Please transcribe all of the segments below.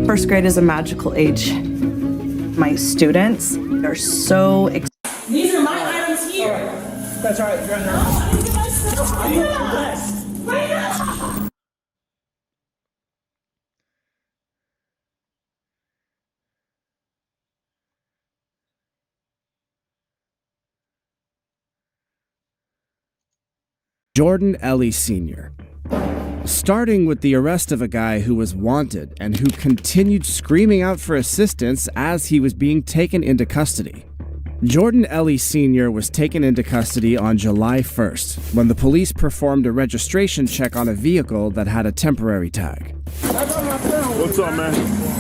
First grade is a magical age. My students are so excited. These are my items here. That's all right. Jordan Ellie Sr. Starting with the arrest of a guy who was wanted and who continued screaming out for assistance as he was being taken into custody. Jordan Ellie Sr. was taken into custody on July 1st when the police performed a registration check on a vehicle that had a temporary tag. What's up, man?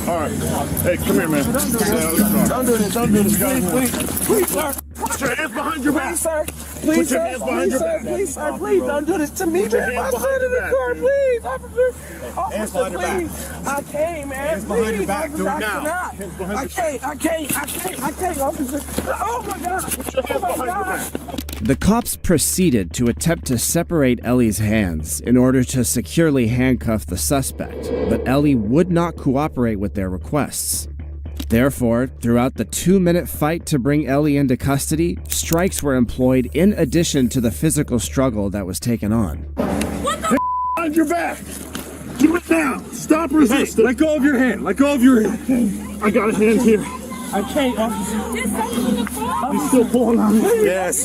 All right. Hey, come here, man. Don't do this. Don't do this. Please, sir. Put your hands behind your back. Sir. Please, Put your hands behind your back. Please, sir. Please, don't do this to me. Put your hands behind your back. Please, officer. Hands behind your back. I can't, man. Hands behind your back. Do it now. I can't, officer. Oh, my God. Put your hands behind your back. The cops proceeded to attempt to separate Ellie's hands in order to securely handcuff the suspect, but Ellie would not cooperate with their requests. Therefore, throughout the 2-minute fight to bring Ellie into custody, strikes were employed in addition to the physical struggle that was taken on. Behind your back. Do it now. Stop resisting. Let go of your hand. Let go of your hand. I got a hand here. I can't, officer. He's still pulling on me. Yes.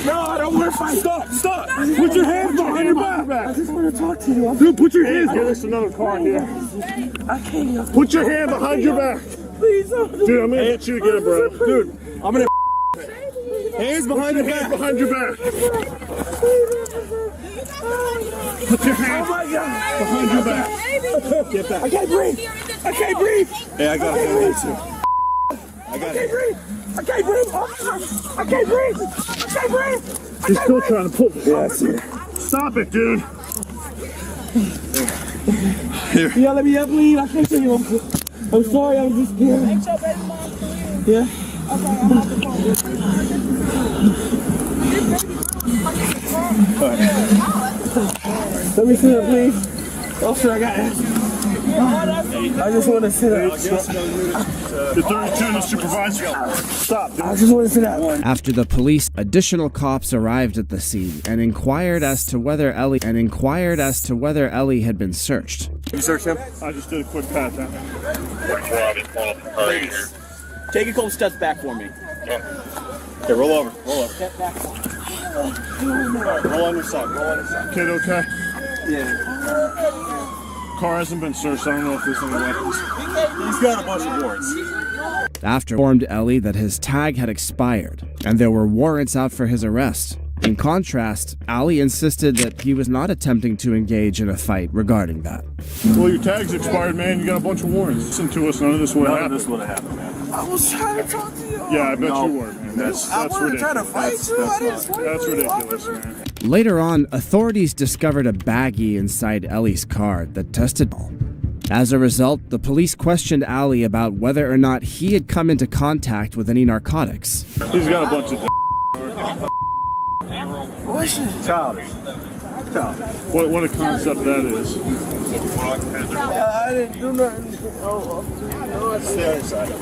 No, I don't want to fight. Stop. Put your hands behind your back. I just want to talk to you. Dude, put your hands. Yeah, there's another car here. I can't. Put your hand behind your back. Please, officer. Dude, I'm gonna hit you again, bro. Dude, I'm gonna hands behind your Hands back. behind your back. Put your hands behind your back. Get back. I can't breathe. I can't breathe. Hey, I got it too. I got it. I can't breathe, officer. I can't breathe. I can't breathe. He's still trying to pull the Stop it, dude. Yeah, let me up, please. I can't see you. I'm sorry, I'm just scared. Yeah. Let me sit up, please. Officer, I got it. I just want to sit up. The 32 and the supervisor. Stop, dude. I just want to sit up. After the police, additional cops arrived at the scene and inquired as to whether Ellie had been searched. You search him? I just did a quick pat down. Please. Take a couple steps back for me. Okay, roll over. Step back. Roll on your side. Kid, okay? Yeah. Car hasn't been searched. I don't know if there's any weapons. He's got a bunch of warrants. After informed Ellie that his tag had expired and there were warrants out for his arrest. In contrast, Ali insisted that he was not attempting to engage in a fight regarding that. Well, your tag's expired, man. You got a bunch of warrants. Listen to us. None of this would have happened. This would have happened, man. I was trying to talk to you. Yeah, I bet you were, man. That's I wasn't trying to ridiculous. fight you. I didn't fight That's you, ridiculous, officer. man. Later on, authorities discovered a baggie inside Ellie's car that tested. As a result, the police questioned Ali about whether or not he had come into contact with any narcotics. He's got a bunch of Childish. what a concept that is. I didn't do nothing. Stay on your side.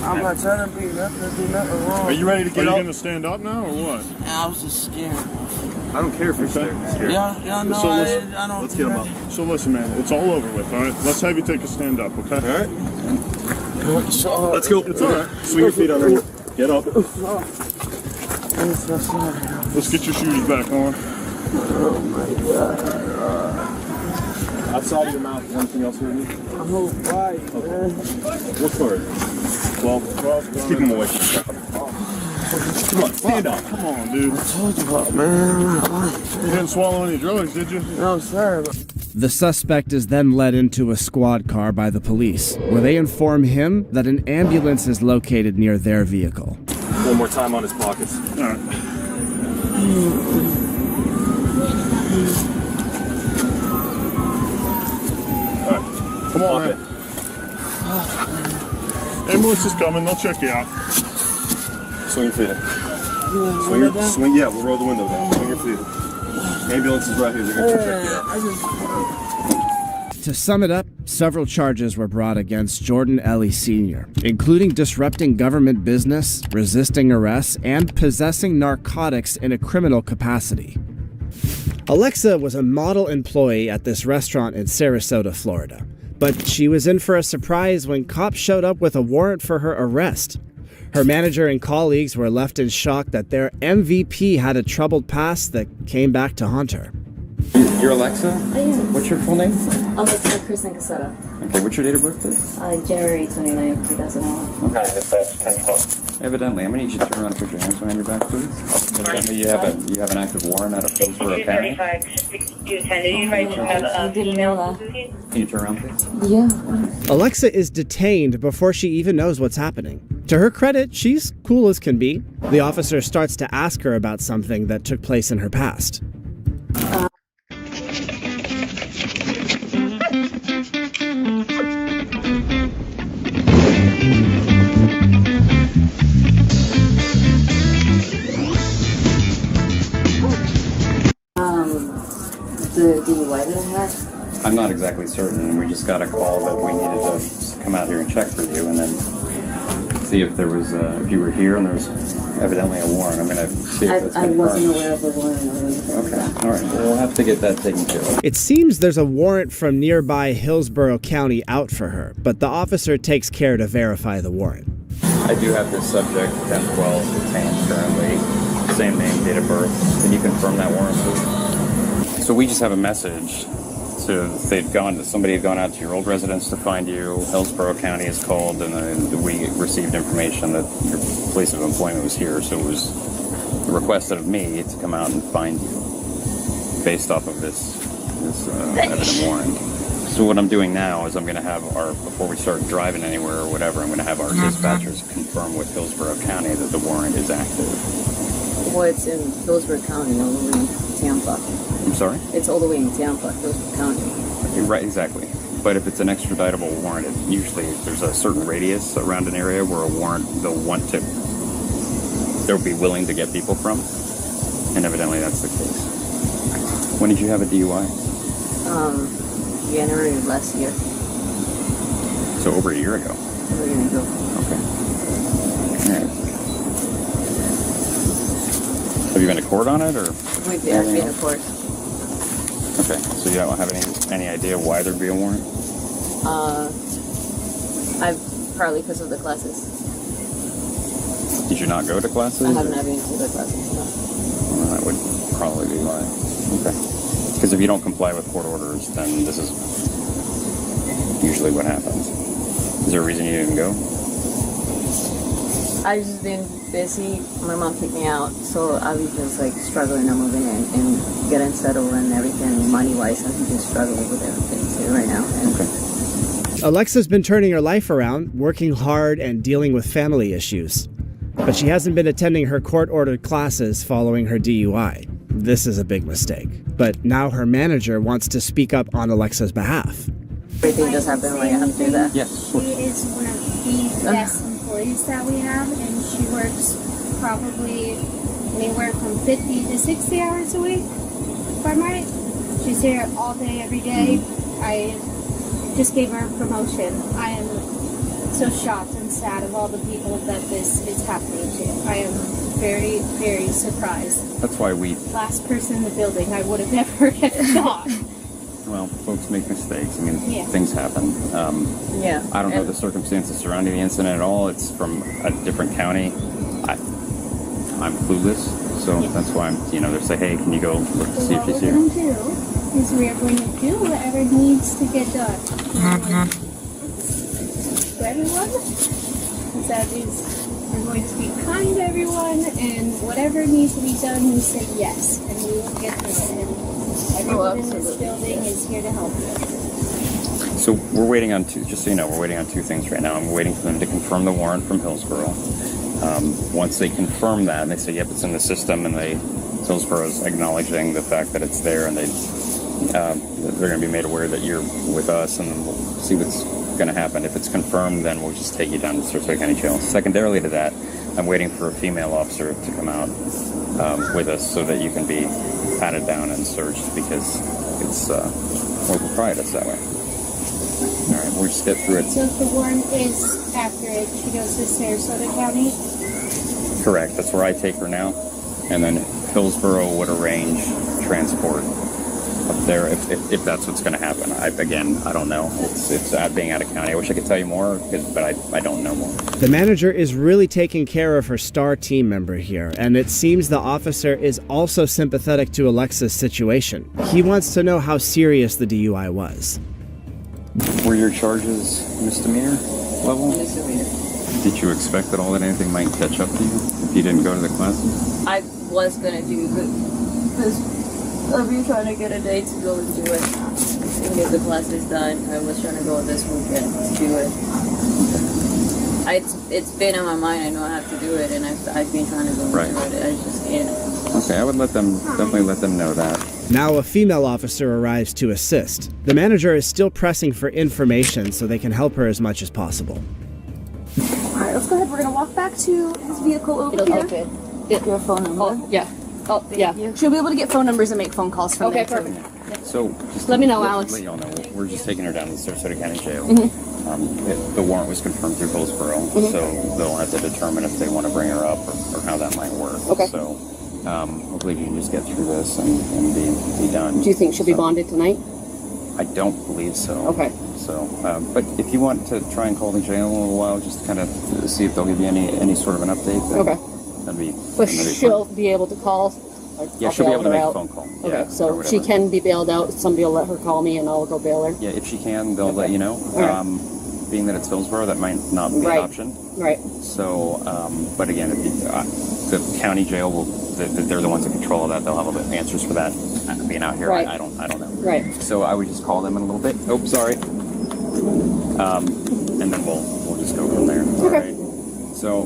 I'm not trying to be nothing, to do nothing wrong. Are you ready to Are get you up? going to stand up now or what? I was just scared. I don't care if you're scared. Y'all know So I don't. Let's get him up. So listen, man, it's all over with, all right? Let's have you take a stand up, okay? All right? Let's go. It's all right. Swing your feet under. Get up. Let's get your shoes back on. Outside of your mouth, is anything else hurting you? I'm all right, man. What for? 12. Let's keep him away from the Come on, stand up. Come on, dude. Told you about, man. You didn't swallow any drugs, did you? No, sir. The suspect is then led into a squad car by the police, where they inform him that an ambulance is located near their vehicle. One more time on his pockets. All right. Come on, man. Ambulance is coming. They'll check you out. Swing your feet in. Swing, yeah, we'll roll the window down. Swing your feet in. Ambulance is right here. They're going to check you out. To To sum it up, several charges were brought against Jordan Ellie Sr., including disrupting government business, resisting arrest, and possessing narcotics in a criminal capacity. Alexa was a model employee at this restaurant in Sarasota, Florida, but she was in for a surprise when cops showed up with a warrant for her arrest. Her manager and colleagues were left in shock that their MVP had a troubled past that came back to haunt her. You're Alexa? I am. What's your full name? Alexa Kristen Casetta. Okay, what's your date of birth, please? January 29, 2001. Okay, that's 10 o'clock. Evidently, I'm going to need you to turn around and put your hands behind your back, please. Evidently, you have an active warrant out of Hillsborough County. I didn't know that. Can you turn around, please? Yeah. Alexa is detained before she even knows what's happening. To her credit, she's cool as can be. The officer starts to ask her about something that took place in her past. The DUI that I had. I'm not exactly certain. We just got a call that we needed to come out here and check for you and then see if there was, if you were here and there was evidently a warrant. I'm going to see if it's I confirmed. wasn't aware of the warrant. Okay, all right. Well, we'll have to get that taken care of. It seems there's a warrant from nearby Hillsborough County out for her, but the officer takes care to verify the warrant. I do have this subject, 1012, detained currently. Same name, date of birth. Can you confirm that warrant, please? So we just have a message somebody had gone out to your old residence to find you. Hillsborough County is called, and we received information that your place of employment was here. So it was requested of me to come out and find you based off of this evident warrant. So what I'm doing now is I'm going to have before we start driving anywhere or whatever, I'm going to have our dispatchers confirm with Hillsborough County that the warrant is active. Well, it's in Hillsborough County, all the way in Tampa. I'm sorry? It's all the way in Tampa, Hillsborough County. Right, exactly. But if it's an extraditable warrant, usually there's a certain radius around an area where a warrant they'll be willing to get people from, and evidently that's the case. When did you have a DUI? January of last year. So over a year ago. Over a year ago. Okay. All right. Have you been to court on it, or? We've been to court. Okay, so you don't have any idea why there'd be a warrant? Partly because of the classes. Did you not go to classes? I haven't been to the classes, no. Well, that would probably be why. Okay. Because if you don't comply with court orders, then this is usually what happens. Is there a reason you didn't go? I've just been busy. My mom kicked me out, so I was just like struggling to move in and getting settled and everything money-wise. I'm just struggling with everything too right now. Okay. Alexa's been turning her life around, working hard and dealing with family issues. But she hasn't been attending her court-ordered classes following her DUI. This is a big mistake. But now her manager wants to speak up on Alexa's behalf. Everything just happened like I have to do that. Yes. She is one of the best employees that we have, and she works probably anywhere from 50 to 60 hours a week, if I'm right. She's here all day, every day. I just gave her a promotion. I am so shocked and sad of all the people that this is happening to. I am very, very surprised. That's why Last person in the building, I would have never thought. Well, folks make mistakes. I mean, Yeah. things happen. Yeah. I don't know the circumstances surrounding the incident at all. It's from a different county. I'm clueless, so that's why they say, hey, can you go look to see if she's here? What we're going to do is we are going to do whatever needs to get done. To everyone, that is, we're going to be kind to everyone, and whatever needs to be done, we say yes, and we will get through it. And everyone in this building is here to help you. So we're waiting on just so you know, we're waiting on two things right now. I'm waiting for them to confirm the warrant from Hillsborough. Once they confirm that, and they say, yep, it's in the system, and Hillsborough's acknowledging the fact that it's there, and they're going to be made aware that you're with us, and we'll see what's going to happen. If it's confirmed, then we'll just take you down to Sarasota County Jail. Secondarily to that, I'm waiting for a female officer to come out with us so that you can be patted down and searched, because it's more proprietous that way. All right, we'll just get through it. So if the warrant is accurate, she goes to Sarasota County. Correct. That's where I take her now, and then Hillsborough would arrange transport up there if that's what's going to happen. I don't know. It's being out of county. I wish I could tell you more, but I don't know more. The manager is really taking care of her star team member here, and it seems the officer is also sympathetic to Alexa's situation. He wants to know how serious the DUI was. Were your charges misdemeanor level? Misdemeanor. Did you expect at all that anything might catch up to you if you didn't go to the classes? I was gonna do this. I've been trying to get a day to go and do it and get the classes done. I was trying to go this weekend to do it. It's been on my mind. I know I have to do it, and I've been trying to go and do it. I just can't. Okay, I would definitely let them know that. Now a female officer arrives to assist. The manager is still pressing for information so they can help her as much as possible. Alright, let's go ahead. We're gonna walk back to his vehicle over here. Okay. Get your phone number. Oh, yeah. Oh, yeah. She'll be able to get phone numbers and make phone calls from there. Okay, perfect. So just Let me know, Alex. Let y'all know, we're just taking her down to the Sarasota County Jail. Mm-hmm. The warrant was confirmed through Hillsborough, so they'll have to determine if they want to bring her up or how that might work. Okay. So hopefully you can just get through this and be done. Do you think she'll be bonded tonight? I don't believe so. Okay. So, but if you want to try and call the jail in a little while, just kind of see if they'll give you any sort of an update. Then Okay. That'd be. But that'd be she'll fine. be able to call? Yeah, I'll she'll be bail able to her make a out? phone call. Okay, Yeah, or so whatever. she can be bailed out. Somebody will let her call me and I'll go bail her? Yeah, if she can, they'll let you know. right. Being that it's Hillsborough, that might not be Right. an option. Right. So, but again, if the county jail will, they're the ones in control of that. They'll have answers for that. Being out here, Right. I don't know. Right. So I would just call them in a little bit. Oh, sorry. And then we'll just go from there. All Okay. right. So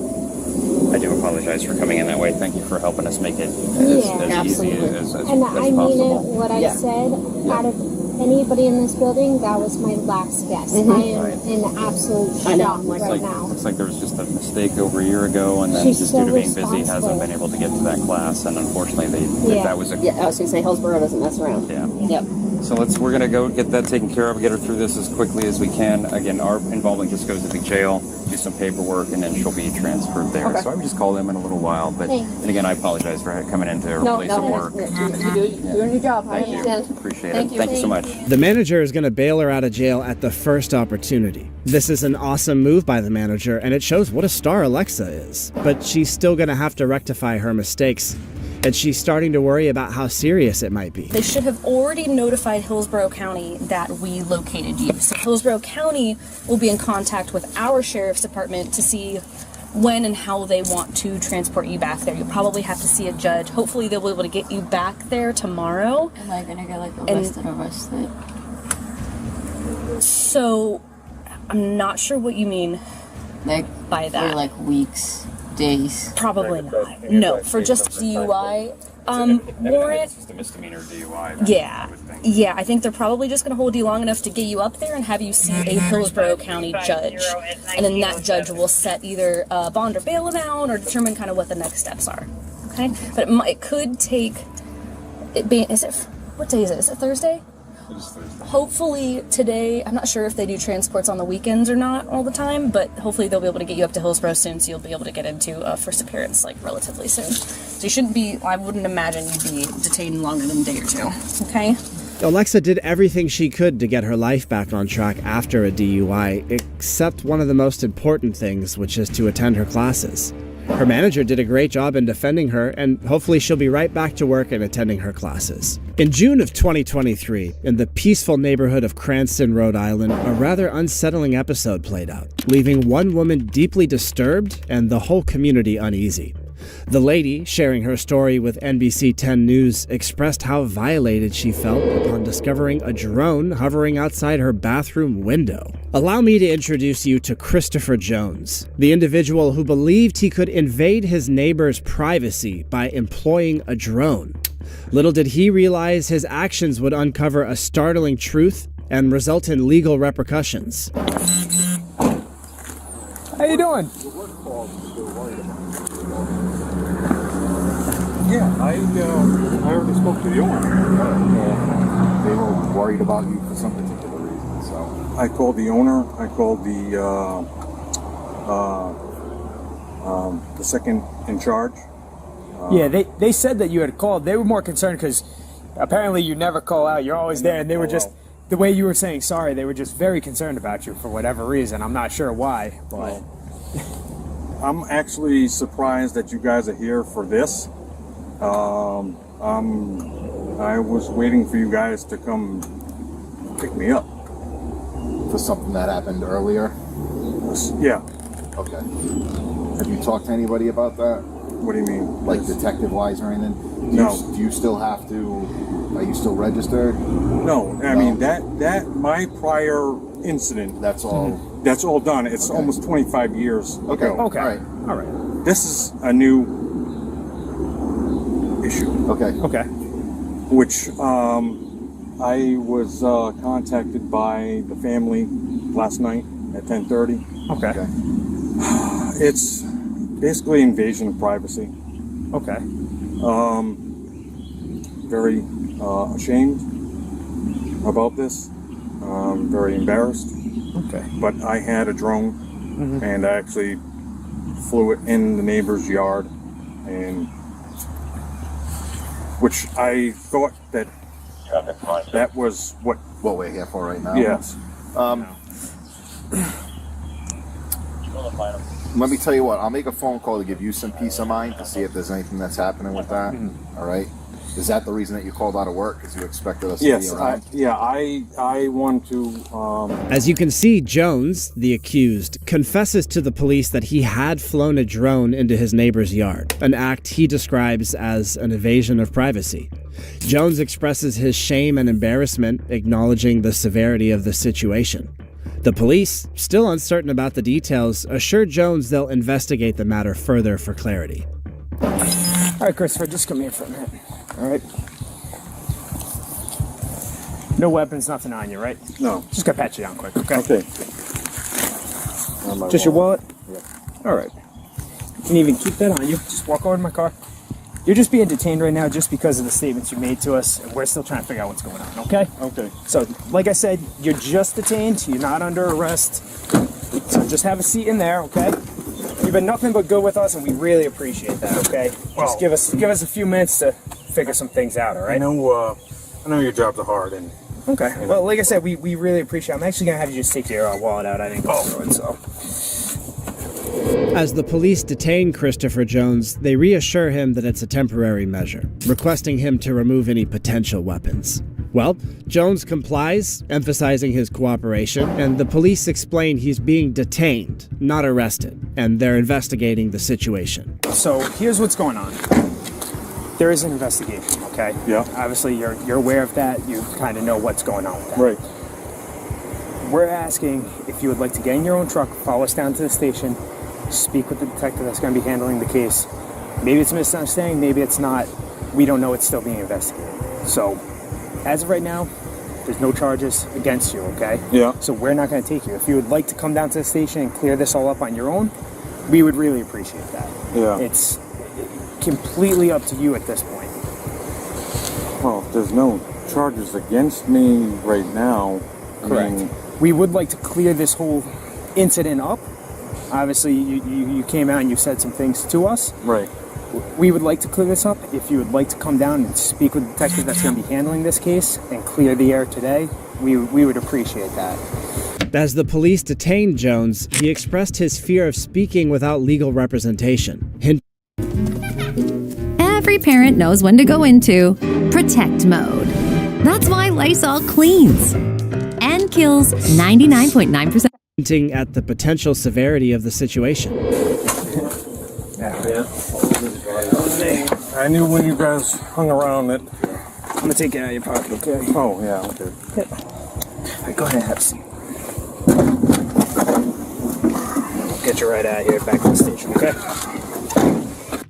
I do apologize for coming in that way. Thank you for helping us make it as easy absolutely. as And I mean it, possible. what I Yeah. said, out of anybody in this building, that was my last guess. I am Right. in absolute I know. shock Looks right like, now. looks like there was just a mistake over a year ago, and then She's just so due to being busy, responsible. hasn't been able to get to that class. And unfortunately, Yeah. that was a Yeah, I was going to say Hillsborough doesn't mess around. yeah. Yep. So we're gonna go get that taken care of, get her through this as quickly as we can. Again, our involvement just goes to the jail, do some paperwork, and then she'll be transferred there. Okay. So I would just call them in a little while. But Thanks. and again, I apologize for coming into her place of work. You're doing your job. I Thank you. understand. Appreciate Thank it. you. Thank you so much. The manager is going to bail her out of jail at the first opportunity. This is an awesome move by the manager, and it shows what a star Alexa is. But she's still going to have to rectify her mistakes, and she's starting to worry about how serious it might be. They should have already notified Hillsborough County that we located you. So Hillsborough County will be in contact with our sheriff's department to see when and how they want to transport you back there. You'll probably have to see a judge. Hopefully they'll be able to get you back there tomorrow. Am I gonna get like arrested? So I'm not sure what you mean Like by that. for like weeks, days. Probably not. No, for just DUI. Warrant. It's just a misdemeanor DUI. Yeah. Yeah, I think they're probably just going to hold you long enough to get you up there and have you see a Hillsborough County judge. And then that judge will set either a bond or bail amount or determine kind of what the next steps are. Okay? But it could take, what day is it? Is it Thursday? Hopefully today, I'm not sure if they do transports on the weekends or not all the time, but hopefully they'll be able to get you up to Hillsborough soon, so you'll be able to get into a first appearance like relatively soon. So you shouldn't be, I wouldn't imagine you'd be detained longer than a day or two, okay? Alexa did everything she could to get her life back on track after a DUI, except one of the most important things, which is to attend her classes. Her manager did a great job in defending her, and hopefully she'll be right back to work and attending her classes. In June of 2023, in the peaceful neighborhood of Cranston, Rhode Island, a rather unsettling episode played out, leaving one woman deeply disturbed and the whole community uneasy. The lady, sharing her story with NBC 10 News, expressed how violated she felt upon discovering a drone hovering outside her bathroom window. Allow me to introduce you to Christopher Jones, the individual who believed he could invade his neighbor's privacy by employing a drone. Little did he realize his actions would uncover a startling truth and result in legal repercussions. How you doing? Yeah, I already spoke to the owner. They were worried about you for some particular reason, so. I called the owner. I called the second in charge. Yeah, they said that you had called. They were more concerned because apparently you never call out. You're always there, and they were just the way you were saying sorry. They were just very concerned about you for whatever reason. I'm not sure why, but I'm actually surprised that you guys are here for this. I was waiting for you guys to come pick me up. For something that happened earlier? Yeah. Okay. Have you talked to anybody about that? What do you mean? Like detective-wise or anything? No. Do you still have to... Are you still registered? No. I mean, that my prior incident... That's all... That's all done. It's almost 25 years ago. okay, all right. This is a new issue. Okay. Which I was contacted by the family last night at 10:30. Okay. It's basically invasion of privacy. Okay. Very ashamed about this. Very embarrassed. Okay. But I had a drone, and I actually flew it in the neighbor's yard, and which I thought that was what we're here for right now. Yes. Let me tell you what, I'll make a phone call to give you some peace of mind to see if there's anything that's happening with that. All right? Is that the reason that you called out of work? Because you expected us to be around? I want to... As you can see, Jones, the accused, confesses to the police that he had flown a drone into his neighbor's yard, an act he describes as an invasion of privacy. Jones expresses his shame and embarrassment, acknowledging the severity of the situation. The police, still uncertain about the details, assure Jones they'll investigate the matter further for clarity. All right, Christopher, just come here for a minute. All right. No weapons, nothing on you, right? No. Just gonna pat you down quick, okay? Okay. Just your wallet? Yeah. All right. You can even keep that on you. Just walk over to my car. You're just being detained right now just because of the statements you made to us, and we're still trying to figure out what's going on, okay? Okay. So, like I said, you're just detained. You're not under arrest. So just have a seat in there, okay? You've been nothing but good with us, and we really appreciate that, okay? Just give us a few minutes to figure some things out, all right? I know your jobs are hard, and... Okay. Well, like I said, we really appreciate it. I'm actually going to have you just take your wallet out. I didn't go through it, so... As the police detain Christopher Jones, they reassure him that it's a temporary measure, requesting him to remove any potential weapons. Well, Jones complies, emphasizing his cooperation, and the police explain he's being detained, not arrested, and they're investigating the situation. So here's what's going on. There is an investigation, okay? Yeah. Obviously, you're aware of that. You kind of know what's going on with that. Right. We're asking if you would like to get in your own truck, follow us down to the station, speak with the detective that's going to be handling the case. Maybe it's a misunderstanding, maybe it's not. We don't know. It's still being investigated. So, as of right now, there's no charges against you, okay? Yeah. So we're not going to take you. If you would like to come down to the station and clear this all up on your own, we would really appreciate that. Yeah. It's completely up to you at this point. Well, if there's no charges against me right now... Correct. We would like to clear this whole incident up. Obviously, you came out and you said some things to us. Right. We would like to clear this up. If you would like to come down and speak with the detective that's going to be handling this case and clear the air today, we would appreciate that. As the police detained Jones, he expressed his fear of speaking without legal representation. Every parent knows when to go into protect mode. That's why Lysol cleans and kills 99.9%. Hinting at the potential severity of the situation. Yeah. I knew when you guys hung around that... I'm going to take it out of your pocket, okay? Oh, yeah, okay. Yep. All right, go ahead and have a seat. I'll get you right out of here, back to the station, okay?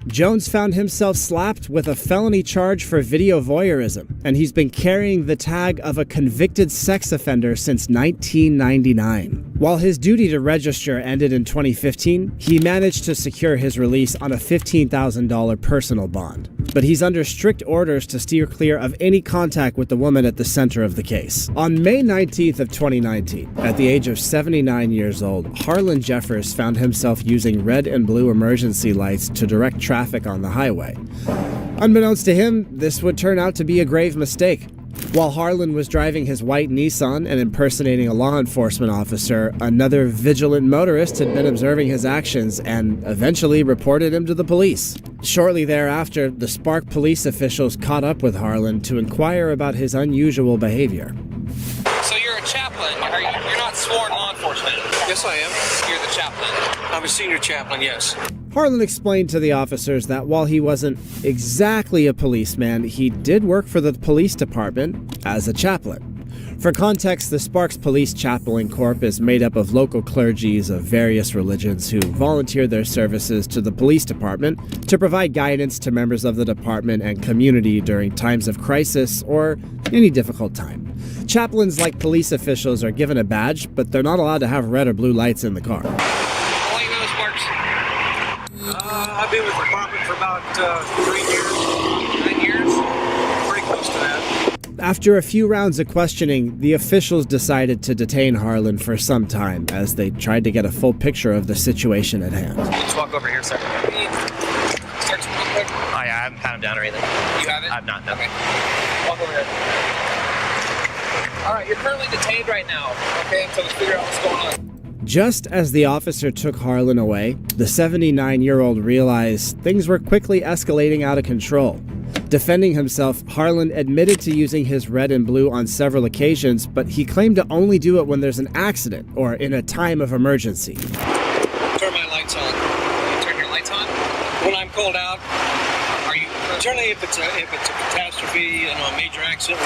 Jones found himself slapped with a felony charge for video voyeurism, and he's been carrying the tag of a convicted sex offender since 1999. While his duty to register ended in 2015, he managed to secure his release on a $15,000 personal bond. But he's under strict orders to steer clear of any contact with the woman at the center of the case. On May 19th of 2019, at the age of 79 years old, Harlan Jeffers found himself using red and blue emergency lights to direct traffic on the highway. Unbeknownst to him, this would turn out to be a grave mistake. While Harlan was driving his white Nissan and impersonating a law enforcement officer, another vigilant motorist had been observing his actions and eventually reported him to the police. Shortly thereafter, the Spark police officials caught up with Harlan to inquire about his unusual behavior. So you're a chaplain. You're not sworn law enforcement. Yes, I am. You're the chaplain. I'm a senior chaplain, yes. Harlan explained to the officers that while he wasn't exactly a policeman, he did work for the police department as a chaplain. For context, the Sparks Police Chaplain Corps is made up of local clergies of various religions who volunteer their services to the police department to provide guidance to members of the department and community during times of crisis or any difficult time. Chaplains, like police officials, are given a badge, but they're not allowed to have red or blue lights in the car. How long you know Sparks? I've been with the department for about 3 years, 9 years, pretty close to that. After a few rounds of questioning, the officials decided to detain Harlan for some time as they tried to get a full picture of the situation at hand. Just walk over here, sir. Start some real quick. Oh yeah, I haven't pat him down or anything. You haven't? I've not, no. Okay. Walk over here. All right, you're currently detained right now, okay, until we figure out what's going on. Just as the officer took Harlan away, the 79-year-old realized things were quickly escalating out of control. Defending himself, Harlan admitted to using his red and blue on several occasions, but he claimed to only do it when there's an accident or in a time of emergency. Turn my lights on. You turn your lights on? When I'm called out, are you generally if it's a catastrophe and a major accident?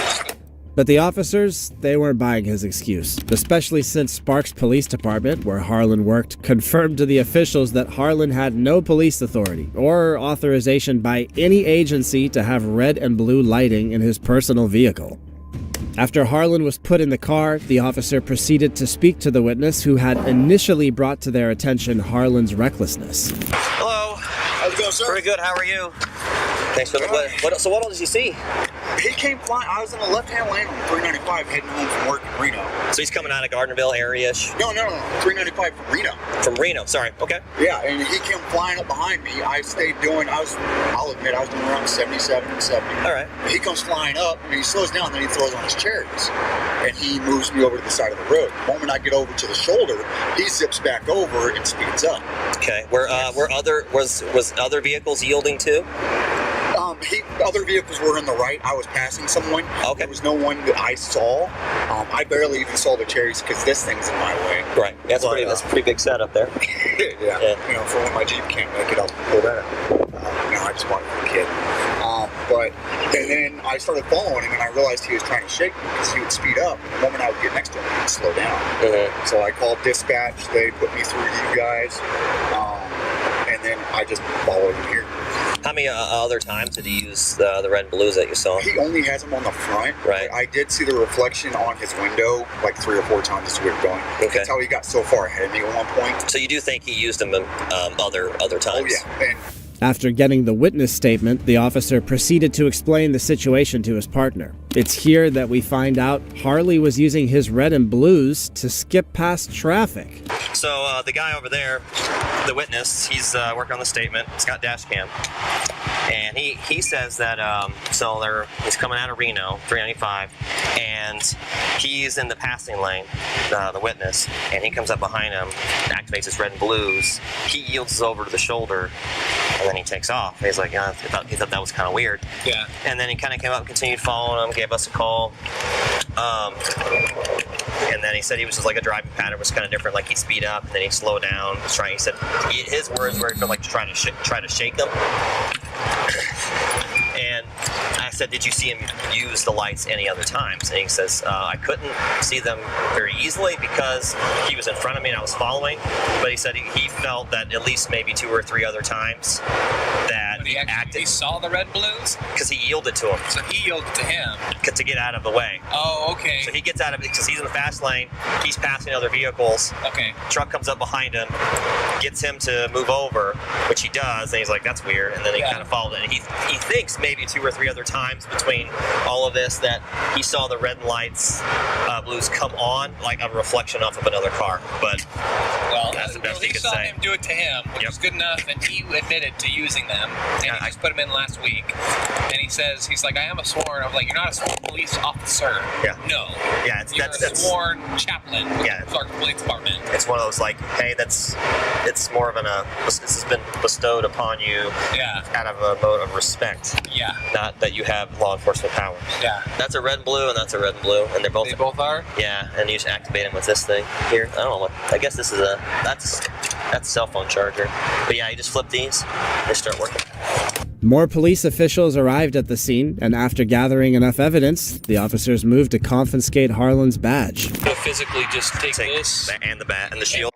But the officers, they weren't buying his excuse, especially since Sparks Police Department, where Harlan worked, confirmed to the officials that Harlan had no police authority or authorization by any agency to have red and blue lighting in his personal vehicle. After Harlan was put in the car, the officer proceeded to speak to the witness who had initially brought to their attention Harlan's recklessness. Hello. How's it going, sir? Pretty good. How are you? Thanks for the So what all did you see? He came flying. I was in the left-hand lane on 395 heading home from work in Reno. So he's coming out of Gardnerville area-ish? No. 395 from Reno. From Reno, sorry. Okay. Yeah, and he came flying up behind me. I'll admit, I was doing around 77 and 70. All right. He comes flying up, and he slows down, then he throws on his cherries. And he moves me over to the side of the road. The moment I get over to the shoulder, he zips back over and speeds up. Okay. Was other vehicles yielding too? Other vehicles were in the right. I was passing someone. Okay. There was no one that I saw. I barely even saw the cherries because this thing's in my way. Right. That's a pretty big setup there. yeah. You know, for when my Jeep can't make it, I'll pull that out. I just bought it for a kid. And then I started following him, and I realized he was trying to shake me because he would speed up. And the moment I would get next to him, he'd slow down. Mm-hmm. So I called dispatch. They put me through to you guys. And then I just followed him here. How many other times did he use the red and blues that you saw? He only has them on the front. Right. I did see the reflection on his window like 3 or 4 times as we were going. Okay. That's how he got so far ahead of me at one point. So you do think he used them other times? Oh, yeah. After getting the witness statement, the officer proceeded to explain the situation to his partner. It's here that we find out Harley was using his red and blues to skip past traffic. So the guy over there, the witness, he's working on the statement. He's got dash cam. And he says that, he's coming out of Reno, 395, and he's in the passing lane, the witness, and he comes up behind him, activates his red and blues. He yields over to the shoulder, and then he takes off. He's like, yeah, he thought that was kind of weird. Yeah. And then he kind of came up and continued following him, gave us a call. And then he said he was just like a driving pattern was kind of different, like he'd speed up and then he'd slow down. He said his words were like try to shake them. And I said, did you see him use the lights any other times? And he says, I couldn't see them very easily because he was in front of me and I was following. But he said he felt that at least maybe 2 or 3 other times that acted. He saw the red blues? Because he yielded to him. So he yielded to him. To get out of the way. Oh, okay. So he gets out of it because he's in the fast lane. He's passing other vehicles. Okay. Truck comes up behind him, gets him to move over, which he does, and he's like, that's weird. And then he kind of followed it. And he thinks maybe 2 or 3 other times between all of this that he saw the red lights, blues come on, like a reflection off of another car. But that's the best he could saw say. him do it to him, which was good enough, and he admitted to using them. And he just put him in last week. And he says, he's like, I am a sworn. I'm like, you're not a sworn police officer. Yeah. No. Yeah, you're a sworn chaplain. Yeah. Clark Police Department. It's one of those like, hey, it's more of this has been bestowed upon you out of a mode of respect. Yeah. Not that you have law enforcement powers. Yeah. That's a red and blue, and that's a red and blue, and they both are? Yeah, and you just activate them with this thing here. I don't know what, I guess this is that's a cell phone charger. But yeah, you just flip these, they start working. More police officials arrived at the scene, and after gathering enough evidence, the officers moved to confiscate Harlan's badge. We'll physically just take this. And the bat and the shield.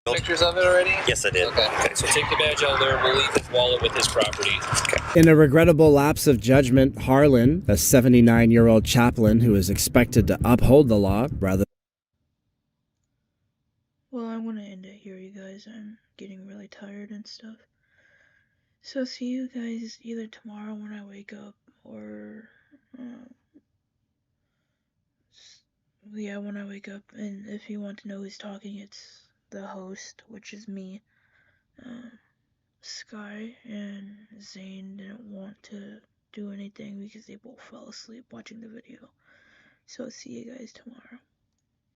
Pictures of it already? Yes, I did. Okay, so take the badge out there and we'll leave his wallet with his property. Okay. In a regrettable lapse of judgment, Harlan, a 79-year-old chaplain who is expected to uphold the law rather. Well, I want to end it here, you guys. I'm getting really tired and stuff. So see you guys either tomorrow when I wake up, or yeah, when I wake up. And if you want to know who's talking, it's the host, which is me. Sky and Zane didn't want to do anything because they both fell asleep watching the video. So see you guys tomorrow.